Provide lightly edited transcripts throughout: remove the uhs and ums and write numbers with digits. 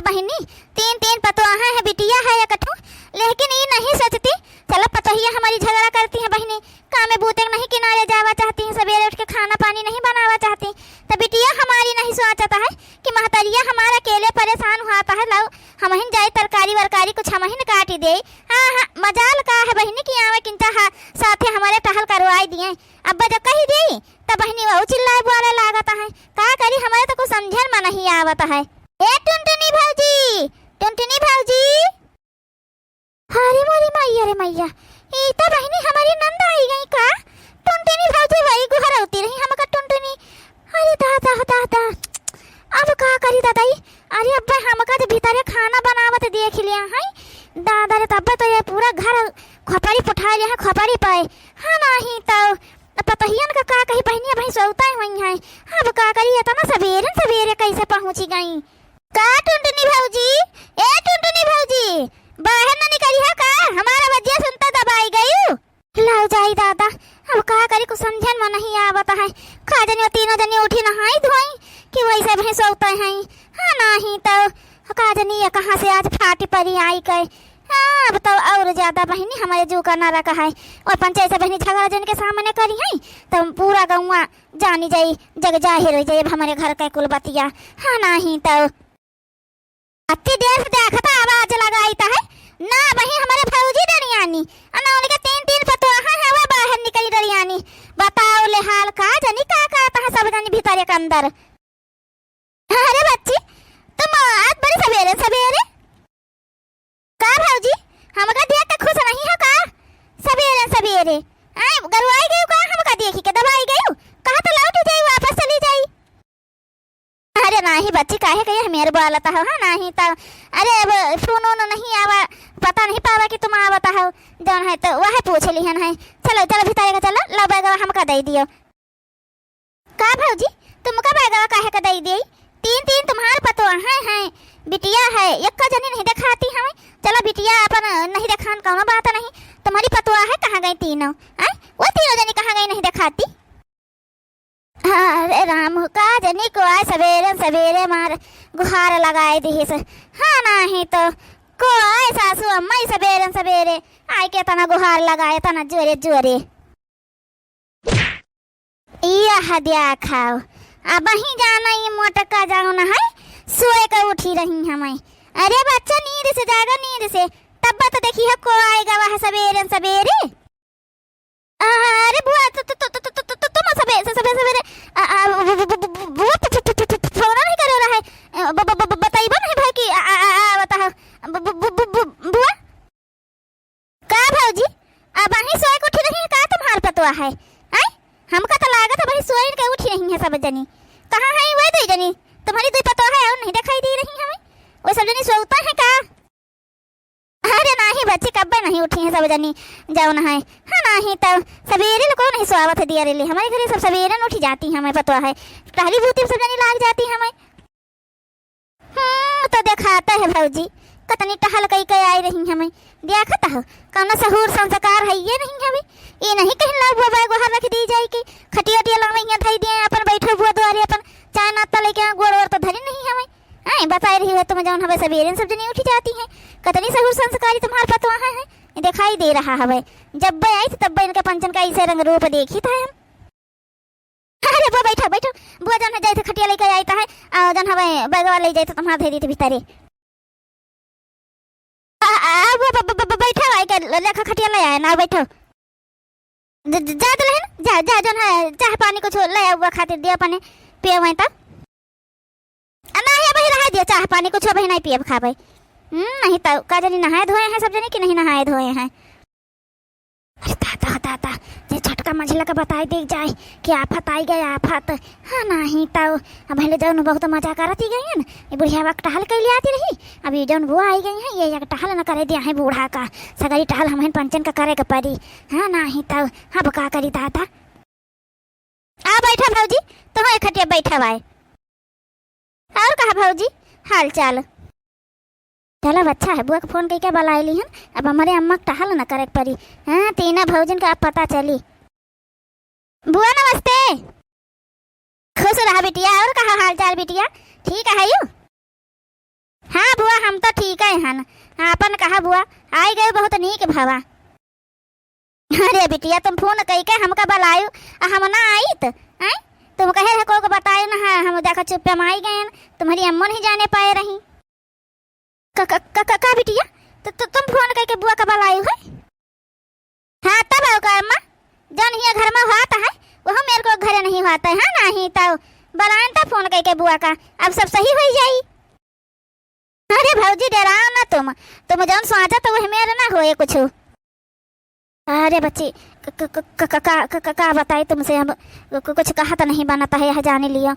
बहनी, तीन तीन पतोहा है, बिटिया है एकठू, लेकिन ये नहीं सोचती चलो पतोहिया हमारी झगड़ा करती है बहनी, काम में बूते नहीं किनारे जावा चाहती है, सवेरे उठ के खाना पानी नहीं बनावा चाहती। तो बिटिया हमारी नहीं सोचता है कि महतरिया हमारा अकेले परेशान हुआ है, लो हम ही जाए तरकारी वरकारी कुछ हम ही काट दे। हाँ हाँ मजाल का है बहनी कि आवे किंता साथे हमारे टहल करवाई दिए। अब्बा जब कही दी तब बहनी वो चिल्लाए बोले लागता है, का करी हमारे तो कुछ समझन में नहीं आवता है। ए टुनटुनी भाजी, टुनटुनी भाजी, अरे मोरी मैया रे मैया, ये तो बहनी हमारी नंद आई गई का। टुनटुनी भाजी वही गुहर होती रही हमका टुनटुनी। अरे दादा दादा, अब का करी दादाई। अरे अब्बा हमका तो भीतर खाना बनावत देख लिया है दादा रे, तब तो ये पूरा घर खोपड़ी पुठा लिया है, खोपड़ी पाए। हाँ नहीं तो पतहियन का कही बहनी भाई सोता हुई है। अब का करी तो ना सवेरे सवेरे कैसे पहुंची गई का टुनटुनी भाजी। ए टुनटुनी भाजी, बाहर न निकली है का, हमारा बजिया सुनता दबाई गई। लो जाई दादा, अब का करी कुछ समझन में नहीं आवता है। खा जनी तीनों जनी उठी नहाई धोई कि वैसे भैंस सोते हैं। हाँ नहीं तो का जनी ये कहाँ से आज फाटी परी आई गए। हाँ अब तो और ज्यादा बहनी हमारे जू का ना रखा है, और पंचायत से बहनी झगड़ा जन के सामने करी है तो पूरा गाँव जानी जाई, जग जाहिर हो जाए हमारे घर का कुल बतिया। हाँ नहीं तो अति देर से देखता आवाज लगाई था है ना वही हमारे भौजी डरियानी ना उनके तीन तीन पतोहा है वो बाहर निकली डरियानी। बताओ ले हाल का जनी का कहता है सब जनी भीतर के अंदर। अरे बच्ची तुम आज बड़ी सवेरे सवेरे का भौजी हमका देख के खुश नहीं हो का। सवेरे सवेरे आए गरवाई गई का, हमका देखी के दबाई गई कहा तो लौट जाई वापस चली जाई। अरे नहीं बच्ची काहे कहे मेरे बोलता हो। हाँ नहीं तो अरे अब फोन नहीं आवा, पता नहीं पावा कि तुम आवता हो जौन है तो वह पूछ लिहन है। चलो चलो भीतर का चलो, लो बैगवा हमका दे दियो का भौजी। तुमका बैगवा काहे का दे दिए, तीन तीन तुम्हार पतो है बिटिया है, एक का जनी नहीं दिखाती हमें। चलो बिटिया अपन नहीं दिखान कौनो बात नहीं, तुम्हारी पतोहा है कहाँ गई तीनों, वो तीनों जनी कहाँ गई नहीं दिखाती। अरे राम का जनी को आए सवेरे सवेरे मार गुहार लगाए दी से। हाँ नहीं तो को आए सासू अम्मा सवेरे सवेरे आए के तना गुहार लगाए तना जोरे जोरे। यह दिया खाओ अब ही जाना ये मोटका जाओ ना है, सोए का उठी रही हमें। अरे बच्चा नींद से जागा, नींद से तब तो देखी है को आएगा वह सवेरे सवेरे। अरे बुआ तुम सवेरे सवेरे फोन नहीं कर रहा है, बताइबो नहीं भाई कि बता बुआ का भौजी अब ही सोए उठी रही है का तुम्हार पतवा है। हमका तो लागत है भाई सोए के उठी रही है सब जनी। कहाँ है वही दो जनी तुम्हारी दो पतवा है और नहीं दिखाई दे रही हमें, वो सब जनी सोता है का। अरे नहीं बच्ची कब नहीं उठी है सब जनी जाओ ना है। हाँ नहीं तो सवेरे को नहीं स्वागत दिया रे, हमारे घर सब सवेरे उठी जाती है, हमें पता है टहली बूती सब जनी लाग जाती है हमें। तो दिखाता है भौजी कतनी टहल कई कई आई रही हमें, देखता हो कौन सहूर संस्कार है ये नहीं हमें। ये नहीं कहीं लाग बुआ गुहार रख दी जाए कि खटिया टिया लावैया धई दिए अपन बैठो बुआ द्वारे अपन चाय नाश्ता लेके गोड़ ओड़ तो धरी नहीं हमें। बता रही है तुम जौन हमें सवेरे सब जनी उठी जाती हैं, कतनी सहूर संस्कारी तुम्हारे पतवा है दिखाई दे रहा है। जब आई थी तब इनके पंचन का ऐसे रंग रूप देखी था हम। अरे वो बैठो बैठो बुआ जन जाए थे खटिया लेकर आईता है और जन हमें बैगवा ले जाए थे तुम्हारे धरी थे भीतरे। बैठो आई कर लेखा खटिया ले आए ना बैठो जा तो जा जा जन है चाह पानी कुछ ले आऊगा खातिर दिया पानी पिए वहीं तब नहीं भाई रहा दिया चाह पानी कुछ भाई नहीं पिए खा भाई। नहीं तो का जनी नहाए धोए हैं सब जनी कि नहीं नहाए धोए हैं। अरे दादा दादा ये छोटका मझिला का बताई देख जाए कि आफत आई गई आफत। हाँ नहीं तो अब पहले जौन बहुत मजा करती गई है ना, ये बुढ़िया वक्त टहल कर ले आती रही, अब ये जौन बुआ आई गई है ये टहल न करे दिया है बूढ़ा का सगरी टहल हमें पंचन का करे का पड़ी। हाँ नहीं तो अब का करी दादा। आ बैठा भौजी तो खटिया बैठा भाई और कहा भौजी हाल चाल। चलो अच्छा है बुआ को फोन करके बुला ली हन, अब हमारे अम्मा टहल न करे पड़ी। हाँ तीना भौजन का अब पता चली। बुआ नमस्ते, खुश रहा बिटिया। और कहा हाल चाल बिटिया ठीक है यू। हाँ बुआ हम तो ठीक है हन। अपन कहा बुआ आई गए बहुत नीक भवा। अरे बिटिया तुम फोन कई के हमका बलायो हम ना आई तो आई तुम कहे रहे को बतायो ना हम देखा चुप में आई गए तुम्हारी अम्मा नहीं जाने पाए रही। का बिटिया तो तुम फोन करके बुआ का बलायो है? हाँ तब आओ का अम्मा जन ही घर में हुआ है वह मेरे को घर नहीं हुआ है नहीं तो बलान था फोन करके बुआ का अब सब सही हो जाई। अरे भौजी डराओ ना तुम जौन सोचा तो वह मेरा ना होए कुछ। अरे बच्ची का बताई तुमसे अब कुछ कहा तो नहीं बनता है यह जाने लियो।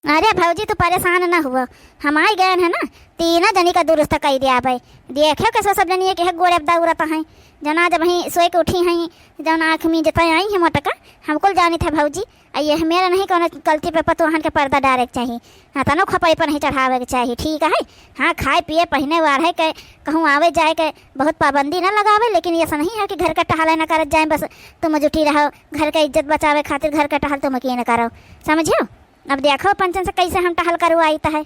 अरे भौजी तो परेशान ना हुआ हम आई गए हैं ना तीन जनी का दुरुस्त कही दिया भाई देखे कैसे सब जनी के गोड़े दौड़ता है जना जब वहीं सोए के उठी हैं जौन आँख में जता आई है मोटका हमको जानी था भौजी ये मेरा नहीं कौन गलती पे पतवाहन के पर्दा डाले के चाहिए। हाँ तनो खपाई पर नहीं चढ़ावे के चाहिए ठीक है। हाँ खाए पिए पहने वाले के कहूँ आवे जाए के बहुत पाबंदी ना लगावे लेकिन ऐसा नहीं है कि घर का टहल ना करत जाए बस तुम जुटी रहो घर का इज्जत बचावे खातिर घर का टहल तुम की न करो समझो। अब देखो पंचन से कैसे हम टहल करवाईता है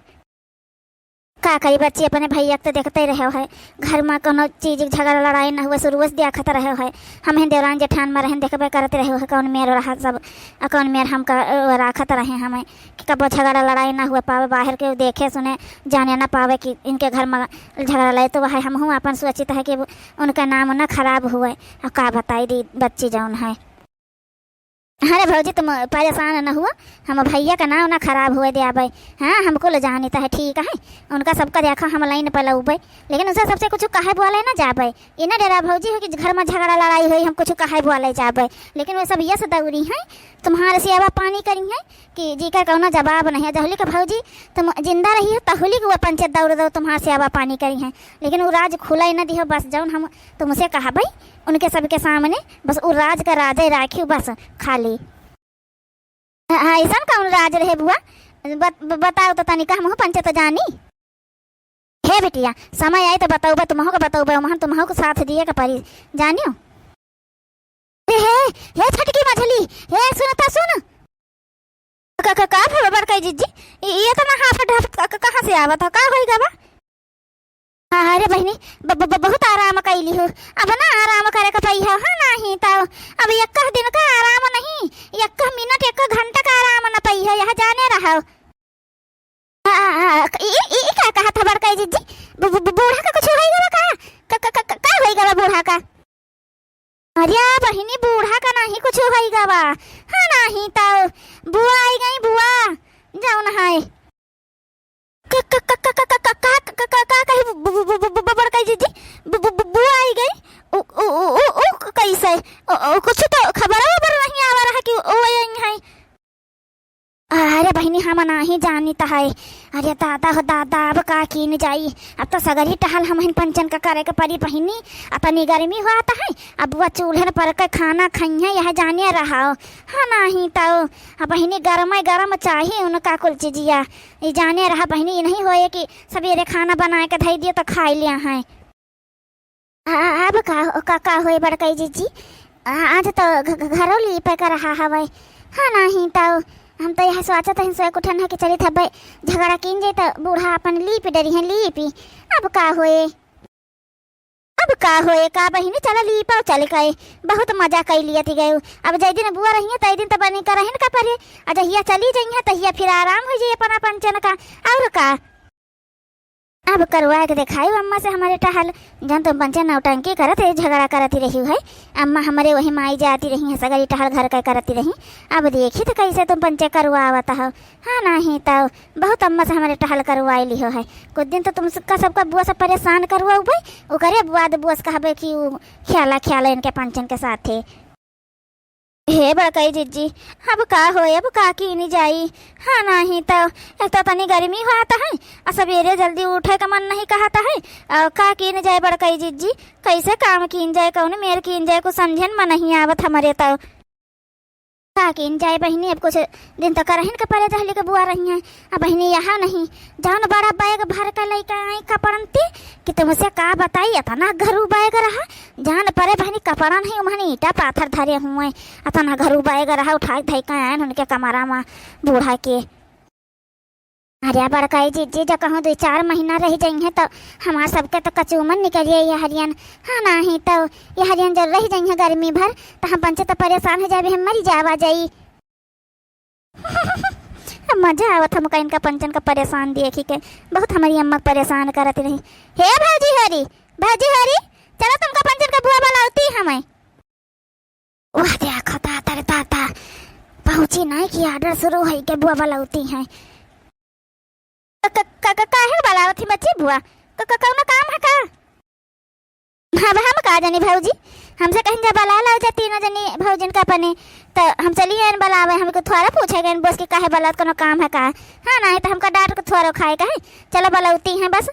का करी बच्चे अपने भैया तो देखते रहे है घर में कोनो चीज झगड़ा लड़ाई न हुए शुरू से देखते रहे है हम देवरान जेठान में रहन देखबे करते रहे है कौन मेर रहा सब कौन मेर हम राखत रहे हमें कि कब झगड़ा लड़ाई ना हुए पावे बाहर के देखे सुने जाने ना पावे कि इनके घर में झगड़ा लड़ाई तो वह हम अपन सोचित है कि उनका नाम ना खराब हुए। का बताई दी बच्ची जौन है। अरे भौजी तुम परेशान न हुआ हम भैया का नाम ना खराब हुए दिया भाई। हाँ हमको ले जानता है ठीक है उनका सबका देखा हम लाइन पर लऊबे लेकिन उसे सबसे कुछ कहे बोले ना जा भाई इना डेरा भौजी हो कि घर में झगड़ा लड़ाई हुई हम कुछ कहे बोले जा भाई लेकिन वो सब ये से दौड़ी है तुम्हारे सेवा पानी करी है कि जी का कौनो जवाब नहीं है जहली का भौजी तुम जिंदा रही हो तहली को वो पंचायत दौड़ दो तुम्हारे सेवा पानी करी है लेकिन वो राज खुला ही ना दी हो बस जौन हम तुमसे कहा भाई उनके सबके सामने बस वो राज का राजा राखी बस खाली। ऐसा कौन राज रहे बुआ बताओ तो तनिका हम पंचायत जानी हे बिटिया समय आई तो बताओ तुमहो को बताओ वहाँ तुम्हो को साथ दिए का परी जानियो। हे छटकी मछली हे सुनता सुन का बड़का जीजी ये तो ना हाफ कहाँ से आवत हो का होई गवा। अरे बहनी बहुत आराम कैली हो अब ना आराम करे का पई है हाँ नहीं तो अब एक दिन का आराम नहीं एक मिनट एक घंटा का आराम ना पई है यहाँ जाने रहा। क्या कहा था बड़का जीजी बूढ़ा का कुछ होएगा का होएगा बूढ़ा का। अरे बहनी बूढ़ा का नहीं कुछ होएगा हाँ नहीं तो बुआ आई गई बुआ जाओ नहाए बड़का जीजी बुआ आई गई कैसे कुछ तो खबर नहीं आ रहा कि ओ है। अरे बहनी हम नहीं जानी है अरे दादा हो दादा अब का कीन जाई अब तो सगरी टहल हम पंचन का करे के परी बहनी अपनी गर्मी हुआ है अब वह चूल्हे पर के खाना खाई है यह जाने रहा हाँ नहीं तो बहनी गरम चाहिए उनका कुल चीजिया ये जाने रहा बहनी नहीं होए कि सवेरे खाना बना के धई दिए तो खा लिया है। अब का होए बड़का जीजी आज तो घरों ली पे कर रहा हवे हाँ नहीं तो हम तो यह सोचते हैं सोए कुठन है कि चली था भाई झगड़ा किन जाए तो बूढ़ा अपन लीपी डरी है लीपी अब का होए का बहिनी चला लीपा चल गए बहुत मजा कर लिया थी गए अब जै दिन बुआ रही है तै दिन तो बनी कर रही का परे अजहिया चली जाइए तहिया फिर आराम हो जाइए अपना पंचन का और का अब करवा के दिखाई अम्मा से हमारे टहल जन तुम पंचन नौटंकी करते झगड़ा करती रही है अम्मा हमारे वही माई जाती रही है सगरी टहल घर का करती रही अब देखी तो कैसे तुम पंचे करवावता हो हाँ नहीं तो बहुत अम्मा से हमारे टहल करवाई ली हो है कुछ दिन तो तुम सबका बुआ सब परेशान करवाओ भाई वो करे बुआ से कहबे कि ख्याला इनके पंचन के साथ थे। हे बड़काई जीजी अब का होए अब का की नहीं जाई हाँ नहीं तो एक तो तनी गर्मी हुआ है और सवेरे जल्दी उठे का मन नहीं कहता है का की नहीं जाए बड़काई जीजी कैसे काम कीन जाए कौन मेर कीन जाए कुछ समझन में नहीं आवत हमारे तो का कीन जाए बहनी अब कुछ दिन तक रहन के परे जहली के बुआ रही हैं अब बहनी यहाँ नहीं जान बड़ा बैग भर कर लेकर आई कपड़नती कि तुमसे का बताई अतना घरू बैग रहा जान परे बहनी कपड़ा नहीं उमहनी ईटा पाथर धरे हुए अतना घरू बैग रहा उठाई धई का आयन उनके कमरा में बूढ़ा के अरे बड़काई जीजी जो कहूँ 2-4 महीना रह जाइए तो हमार सबके तो कचूमन निकलिए ये हरियन। हाँ नहीं तो ये हरियन जब रह जाइए गर्मी भर तो हम पंचे तो परेशान हो जाए, हम मरी जावा जाई। मजा आवत हमका इनका पंचन का परेशान देखी के, बहुत हमारी अम्मा परेशान करती रही। हे भाजी हरी, भाजी हरी, चलो तुमका पंचन का बुआ बुलाती हमें। वाह देखो ताता रे ताता, पहुंची नहीं कि ऑर्डर शुरू है के बुआ बुलाती है। काहे बुलावत थी बच्ची बुआ, कौन काम है का? हम का जानी भाऊजी, हमसे कहीं जा बुला लाओ जा तीनों जनी भाऊजन का अपने, तो हम चलिए इन बुलावे, हमको थोड़ा पूछेगा इन बस कि काहे बुलात कोनो काम है का? हाँ नहीं तो हमका डांट को थोड़ा खाए का है। चलो बुलाती हैं बस।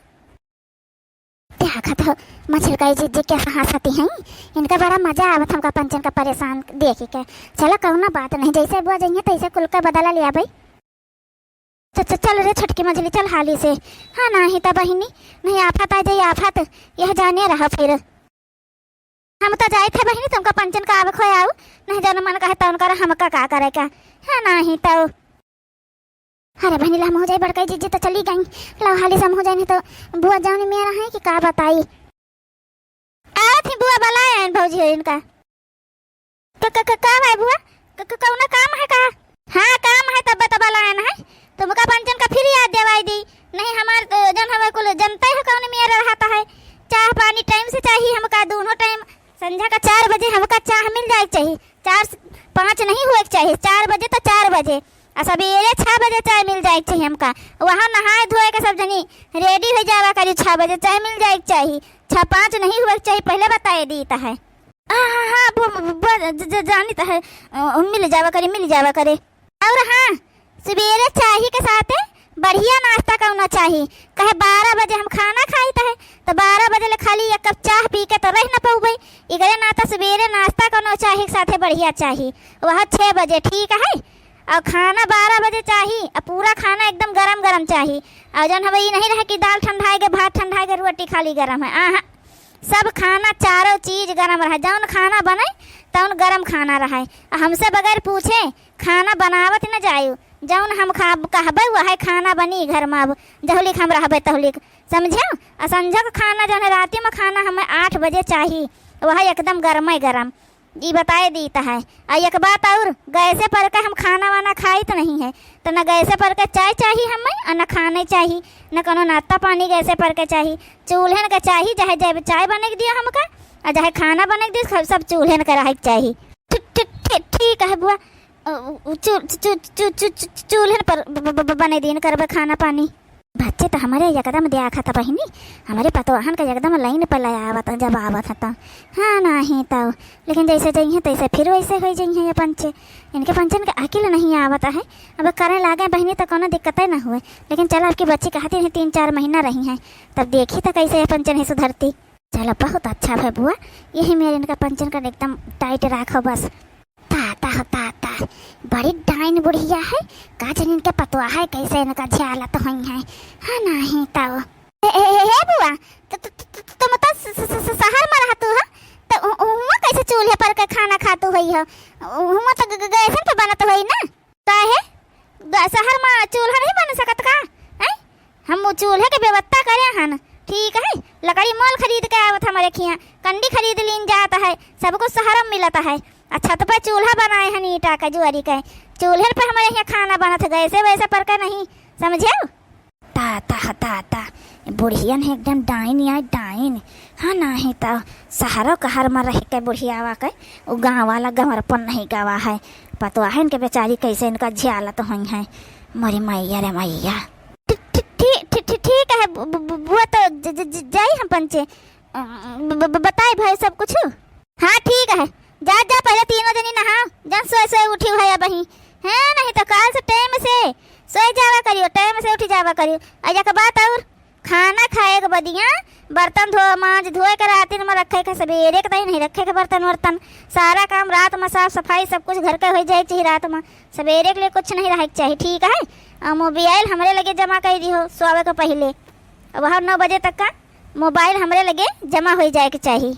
देखा तो मछली का जीजी के हंसती हैं, इनका बड़ा मजा आवत हमका पंचन का परेशान देख के। चलो कौन बात नहीं, जैसे बुआ जाइए तैसे कुल का बदला लिया भाई। चल रे छटकी मछली चल हाली से। हाँ नहीं तो बहिनी, नहीं आफत आ जाए आफत, यह जाने रहा फिर। हम तो जाए थे बहिनी तुमका पंचन का आवे खोयाऊ, नहीं जानो मन कहे तो उनका हमका का करे का। हाँ नहीं तो अरे बहनी हम हो जाए बड़काई जीजी तो चली गई, लो हाली से हम हो जाए नहीं तो बुआ जाने मेरा है कि का बताई। आ थी बुआ बुलाए भौजी इनका। काम है बुआ, कौन काम है का? हाँ काम है तब तो बुलाए है, तुमका पंचन का फिर याद देवाई दी। नहीं हमार जन हमें कुल जनता है कौन मेरा रहता है। चाह पानी टाइम से चाहिए हमका, दोनों टाइम। संध्या का 4 बजे हमका चाह मिल जाए चाहिए, 4 से 5 नहीं हुए चाहिए, 4 बजे तो 4 बजे, और सवेरे 6 बजे चाय मिल जाए चाहिए हमका। वहाँ नहाए धोए के सब जनी रेडी हो जावा करी, 6 बजे चाय मिल जाए चाहिए, 6-5 नहीं हुए चाहिए, पहले बताए दीता है। हाँ जानी तो है, मिल जावा करे। और हाँ सवेरे चाय के साथ बढ़िया नाश्ता करना चाहिए, कहे 12 बजे हम खाना खाई तो 12 बजे ले खाली 1 कप चाह पी के तो रह न पाऊ भाई। इगरे ना तो सवेरे नाश्ता करना चाहिए साथे बढ़िया चाहिए, वह 6 बजे ठीक है। और खाना 12 बजे चाहिए, और पूरा खाना एकदम गरम चाहिए। और जन हमें ये नहीं रहे कि दाल ठंडाए के भात ठंडाए के रोटी खाली गरम है। सब खाना चारों चीज गरम रहे, जौन खाना बने तौन गरम खाना रहे। हमसे बगैर पूछे खाना बनावत न जायू, जौन हम कहबे वह खाना बनी घर में। अब जहलिक हम रहबे तहलिक समझो। और संझा का खाना जो है रात में खाना हमें 8 बजे चाहिए, वह एकदम गरम ये बताए दीता है। और एक बात और, गैसे पर के हम खाना वाना खाई तो नहीं है, तो न गैसे पर के चाय चाहिए हमें और न खाने चाहिए, न कोनो नाश्ता पानी गैसे पर के चाहिए। चूल्हे का चाहिए, चाहे जब चाय बने के दियो हमका और चाहे खाना बने के दियो, सब चूल्हे का रहे चाहिए। ठीक है बुआ, चूल्हे पर बने दिन करबे खाना पानी। बच्चे तो हमारे एकदम देखा था बहिनी, हमारे पतवाहन का एकदम लाइन पर लया आवत जब आवत था। हाँ नहीं तो लेकिन जैसे जाइए तैसे फिर वैसे हो जाइए। ये पंचे इनके पंचन का अकेले नहीं आवता है, अब करे लागे बहिनी तो कोनो दिक्कत ना हुए। लेकिन चलो आपकी बच्ची कहती है 3-4 महीना रही हैं, तब देखी तो कैसे ये पंचन है सुधरती। चलो बहुत अच्छा है बुआ, यही मेरे इनका पंचन का एकदम टाइट रखो बस। ताता बड़ी डाइन बुढ़िया है, का जन इनके पतवा है कैसे इनका झ्याला तो हुई है। हाँ नहीं तो हे बुआ, तुम तो शहर में रहतू हो, तो हुआ कैसे चूल्हे पर के खाना खातू हुई हो? हुआ तो गैस पे बनत हुई ना, काहे शहर में चूल्हा नहीं बन सकत का? हम चूल्हे के व्यवस्था करे हन, ठीक है। लकड़ी मोल खरीद के आवत हमारे खिया, कंडी खरीद लीन जाता है, सब कुछ शहर में मिलता है। छत पर चूल्हा बनाए हैं ईटा का जुआरी का, चूल्हे पे हमारे यहाँ खाना बना था, गैसे वैसे पर का नहीं, समझे? ताता बुढ़ियन है एकदम डाइन या डाइन। हाँ नहीं तो शहरों का हर में रह के बुढ़ियावा के वो गाँव वाला गंवरपन नहीं गावा है। पतवा है इनके बेचारी कैसे इनका झ्याला तो हुई है। मरी मैया रे मैया। ठीक है बुआ, तो जाई हम पंचे बताए भाई सब कुछ। हाँ ठीक है, जा पहले तीनों जनी नहाओ, जन सोए उठी है अब ही है, नहीं तो काल से टाइम से सोए जावा करियो, टाइम से उठी जावा करियो। अजा के बात और खाना खाए के बदिया बर्तन मांज धोए के रात में रखे के, सवेरे के नहीं रखे के बर्तन सारा काम रात में साफ सफाई सब कुछ घर के हो जाए चाहिए रात में, सवेरे के लिए कुछ नहीं रहे चाहिए, ठीक है। और मोबाइल हमारे लगे जमा कर दी हो सोवे के पहले, वह 9 बजे तक का मोबाइल हमारे लगे जमा हो जाए के चाहिए।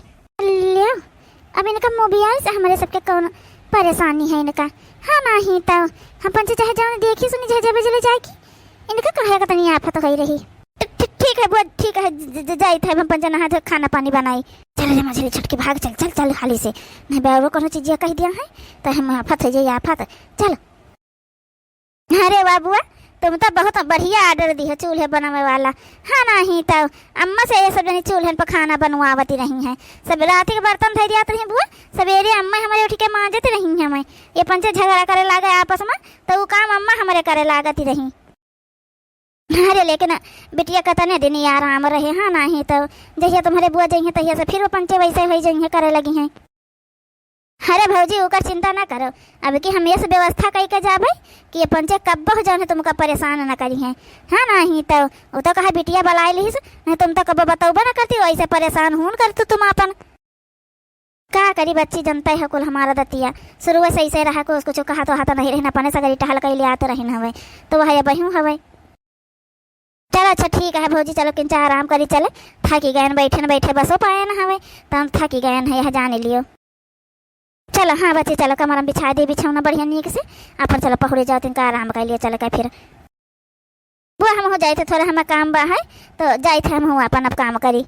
अब इनका मोबाइल से हमारे सबके कौन परेशानी है इनका। हाँ नहीं तो हम पंचे चाहे जाओ देखी सुनी चाहे जब चले जाएगी। इनका कहे का तनी आफत गई रही। ठीक है बुआ, ठीक है, जाई थे हम पंजा नहा खाना पानी बनाई। चल रे मछली छटके भाग, चल चल चल हाली से, नहीं बेरो कोनो चीज कह दिया है तो हम आफत है जाई आफत। चल। अरे वाह बुआ, तुम तो बहुत बढ़िया ऑर्डर दी है चूल्हे बनावे वाला। हाँ नहीं तो अम्मा से ये सब जनी चूल्हे पर खाना बनवावती रही हैं। सब रात के बर्तन धर दिया रही बुआ, सवेरे अम्मा हमारे उठ के मांजती रही हैं। हमें ये पंचे झगड़ा करे लागे आपस में तो वो काम अम्मा हमारे करे लागती रही। अरे लेकिन बिटिया कतने दिन आराम रहे। हाँ नहीं तो जहिया तुम्हारे बुआ जइए तहिया से फिर वो पंचे वैसे हो जइए करे लगी हैं। अरे भौजी ओकर चिंता ना करो, अब कि हम ये सब व्यवस्था कई के जाबे कि ये पंचे कब हो जाने तुमका परेशान न करी हैं। हाँ नहीं तो वो तो कहा बिटिया बुलाए ली, नहीं तुम तो कब बताऊबा ना करती, वैसे परेशान हूं करती तुम अपन। का करी बच्ची जनता है कुल हमारा दतिया शुरू से ऐसे रहा को उसको कहा तो हाथ नहीं रहना पने सगरी टहल कई ले आते रही हवे तो वह बहू हवे। चलो अच्छा ठीक है भौजी, चलो किंचा आराम करी, चले थकी गए बैठे न बैठे बसो पाए न हवे तो हम थकी गए हैं यह जाने लियो। चलो हाँ बच्चे चलो कमर में बिछा दे बिछौना बढ़िया नीक से अपन चलो पकड़े जाओ तिनका आराम कर लिया। चलो का फिर बुआ हम हो जाए थे थोड़ा हमारा काम बा है तो जाए थे हम अपन अब काम करी।